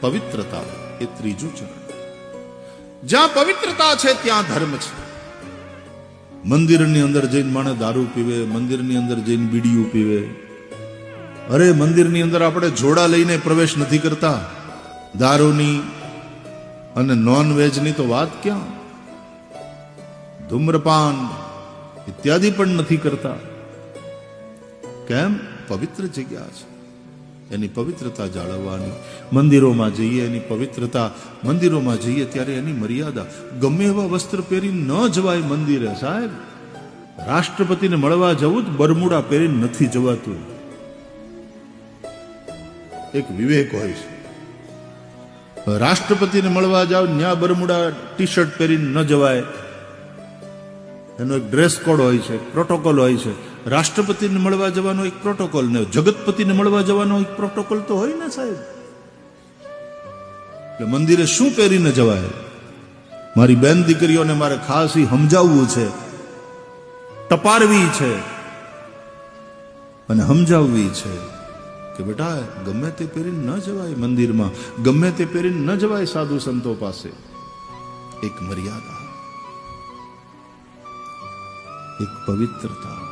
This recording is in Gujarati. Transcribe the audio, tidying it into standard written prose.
પવિત્રતા એ ત્રીજું ચરણ. જ્યાં પવિત્રતા છે ત્યાં ધર્મ છે. મંદિરની અંદર જઈને માણસ દારૂ પીવે, મંદિરની અંદર જઈને બીડીયું પીવે. અરે મંદિરની અંદર આપણે જોડા લઈને પ્રવેશ નથી કરતા. દારૂની અને નોનવેજની તો વાત ક્યાં, ધૂમ્રપાન ઇત્યાદિ પણ નથી કરતા. કેમ? પવિત્ર જગ્યા છે, એની પવિત્રતા જાળવવાની. મંદિરોમાં જઈએ એની પવિત્રતા, મંદિરોમાં જઈએ ત્યારે એની મર્યાદા. ગમે એવા વસ્ત્ર પહેરીને ન જવાય મંદિરે. સાહેબ, રાષ્ટ્રપતિને મળવા જવું જ બરમુડા પહેરીને નથી જવાતું. એક વિવેક હોય છે. રાષ્ટ્રપતિને મળવા જાવ ત્યાં બરમુડા ટી શર્ટ પહેરીને ન જવાય. એનો એક ડ્રેસ કોડ હોય છે, પ્રોટોકોલ હોય છે. રાષ્ટ્રપતિને મળવા જવાનો એક પ્રોટોકોલ ને જગતપતિને મળવા જવાનો એક પ્રોટોકોલ તો હોય ને સાહેબ. એટલે મંદિરે શું પહેરીને જવાય? મારી બેન દીકરીઓને મારે ખાસ સમજાવવું છે, ટપારવી છે અને સમજાવવી છે કે બેટા ગમે તે પહેરીને ન જવાય મંદિરમાં, ગમે તે પહેરીને ન જવાય સાધુ સંતો પાસે. એક મર્યાદા, એક પવિત્રતા.